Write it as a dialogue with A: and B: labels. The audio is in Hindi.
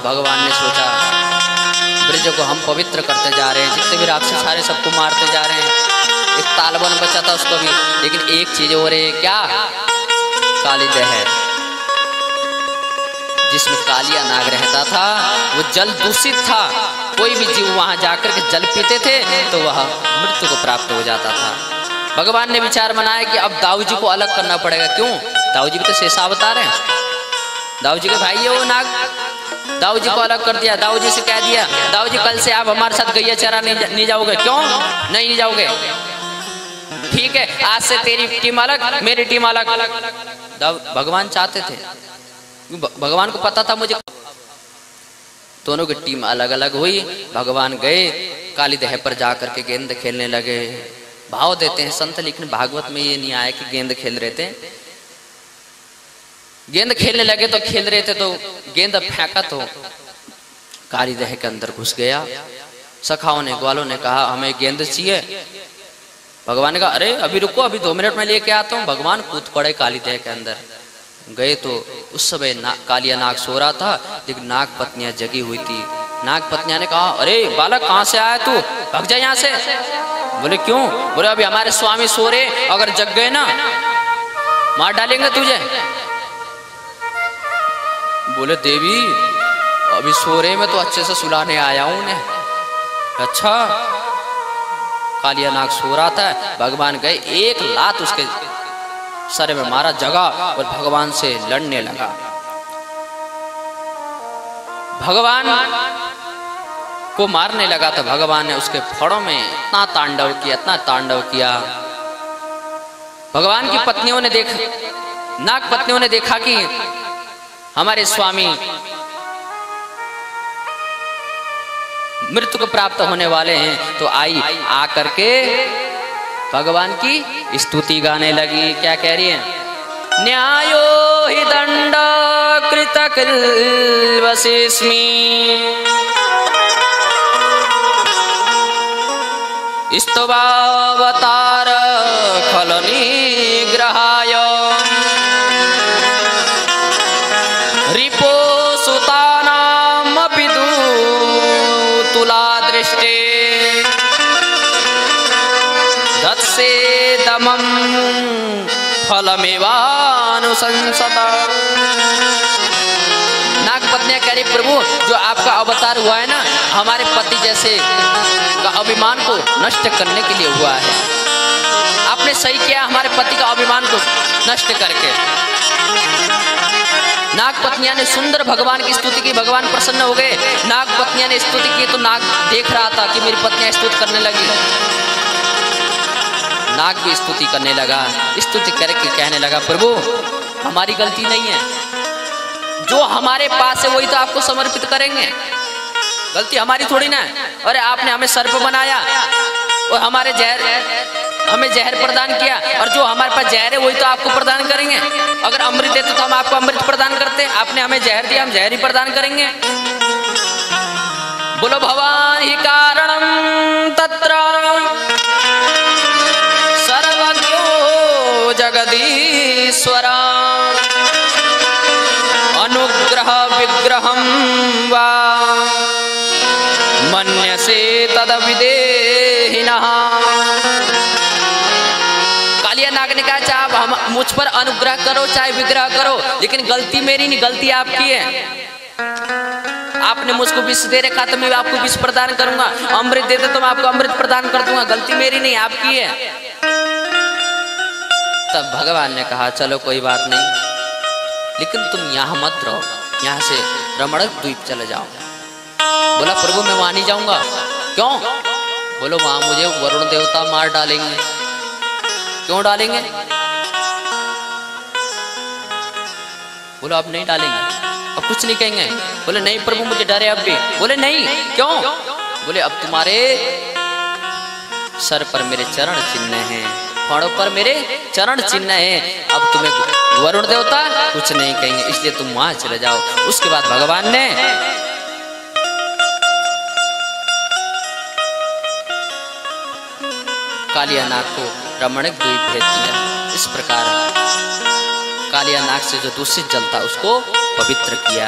A: भगवान ने सोचा ब्रज को हम पवित्र करते जा रहे हैं, जितने भी राक्षस सारे सबको मारते जा रहे हैं। एक तालबन बचा था उसको भी, लेकिन एक चीज हो रही है, क्या? काली दहर, जिसमें कालिया नाग रहता था, वो जल दूषित था। कोई भी जीव वहां जाकर के जल पीते थे तो वह मृत्यु को प्राप्त हो जाता था। भगवान ने विचार बनाया कि अब दाऊ जी को अलग करना पड़ेगा। क्यों? दाऊ जी भी तो शेषावतार हैं, दाऊ जी के भाई है वो नाग। दाऊ जी को अलग कर दिया। दाऊ जी से कह दिया, दाऊ जी कल से आप हमारे साथ गैया चरा नहीं जाओगे। क्यों नहीं जाओगे? ठीक है, आज से तेरी टीम अलग, मेरी टीम अलग। भगवान चाहते थे, भगवान को पता था मुझे, दोनों की टीम अलग अलग हुई। भगवान गए काली दह पर जाकर के गेंद खेलने लगे। भाव देते हैं संत, लेकिन भागवत में ये नहीं आया कि गेंद खेल रहे थे। गेंद खेलने लगे तो खेल रहे थे, तो गेंद फेंका तो काली दह के अंदर घुस गया। सखाओं ने, ग्वालों ने कहा हमें गेंद चाहिए। भगवान ने कहा अरे अभी रुको, अभी 2 मिनट में लेके आता हूँ। भगवान कूद पड़े काली दह के अंदर। गए तो उस समय कालिया नाग सो रहा था, लेकिन नाग पत्नियां जगी हुई थी। नाग पत्नियां ने कहा अरे बालक कहाँ से आया तू, भाग जा यहाँ से। बोले क्यों? बोले अभी हमारे स्वामी सो रहे, अगर जग गए ना मार डालेंगे तुझे। बोले देवी अभी सो रहे, मैं तो अच्छे से सुलाने आया हूं उन्हें। अच्छा, कालिया नाग सो रहा था। भगवान गए, एक लात उसके सर में मारा, जगा और भगवान से लड़ने लगा। भगवान को मारने लगा तो भगवान ने उसके फड़ों में इतना तांडव किया, इतना तांडव किया। भगवान की पत्नियों ने नाग पत्नियों ने देखा कि हमारे स्वामी मृत्यु को प्राप्त होने वाले हैं, तो आई आकर के भगवान की स्तुति गाने लगी। क्या कह रही है? न्यायो हि दंड कृत किल्वसेस्मि स्तवावतार खल निग्रहाय रिपो सुतानामपि तुला दृष्टे दत्से दमं फलमेवानुशंसता। नाग पत्नियां कह रही प्रभु, जो आपका अवतार हुआ है ना, हमारे पति जैसे का अभिमान को नष्ट करने के लिए हुआ है। आपने सही किया हमारे पति का अभिमान को नष्ट करके। नाग पत्नियां ने सुंदर भगवान की स्तुति की, भगवान प्रसन्न हो गए। नाग पत्नियां ने स्तुति की तो नाग देख रहा था कि मेरी पत्नियां स्तुति करने लगी। नाग भी स्तुति करने लगा। स्तुति करके कहने लगा प्रभु हमारी गलती नहीं है, जो हमारे पास है वही तो आपको समर्पित करेंगे, गलती हमारी थोड़ी ना है। अरे आपने हमें सर्प बनाया और हमें जहर प्रदान किया, और जो हमारे पास जहर है वही तो आपको प्रदान करेंगे। अगर अमृत देते तो हम आपको अमृत प्रदान करते, आपने हमें जहर दिया, हम जहर ही प्रदान करेंगे। बोलो भवान ही कारणम तत्र सर्वज्ञो जगदीश्वरा अनुग्रह विग्रहम वा मन्यसे तदविदेहिनः। कालिया नाग ने कहा चाहे हम मुझ पर अनुग्रह करो चाहे विग्रह करो, लेकिन गलती मेरी नहीं, गलती आपकी है। आपने मुझको विष दे रखा तो मैं आपको विष प्रदान करूंगा, अमृत देते तो मैं आपको अमृत प्रदान कर दूंगा, गलती मेरी नहीं आपकी है। तब भगवान ने कहा चलो कोई बात नहीं, लेकिन तुम यहाँ मत रहो, यहाँ से रमणक द्वीप चले जाओ। बोला प्रभु मैं वहां नहीं जाऊंगा। क्यों? बोलो वहां मुझे वरुण देवता मार डालेंगे। क्यों डालेंगे? बोलो अब नहीं डालेंगे, अब कुछ नहीं कहेंगे। बोले नहीं प्रभु मुझे डर है अब भी। बोले नहीं, क्यों? बोले अब तुम्हारे सर पर मेरे चरण चिन्ह हैं, फणों पर मेरे चरण चिन्ह हैं, अब तुम्हें वरुण देवता कुछ नहीं कहेंगे, इसलिए तुम वहां चले जाओ। उसके बाद भगवान ने कालिया नाग को रमणक द्वीप भेज दिया। इस प्रकार कालिया नाग से जो दूषित जल था उसको पवित्र किया।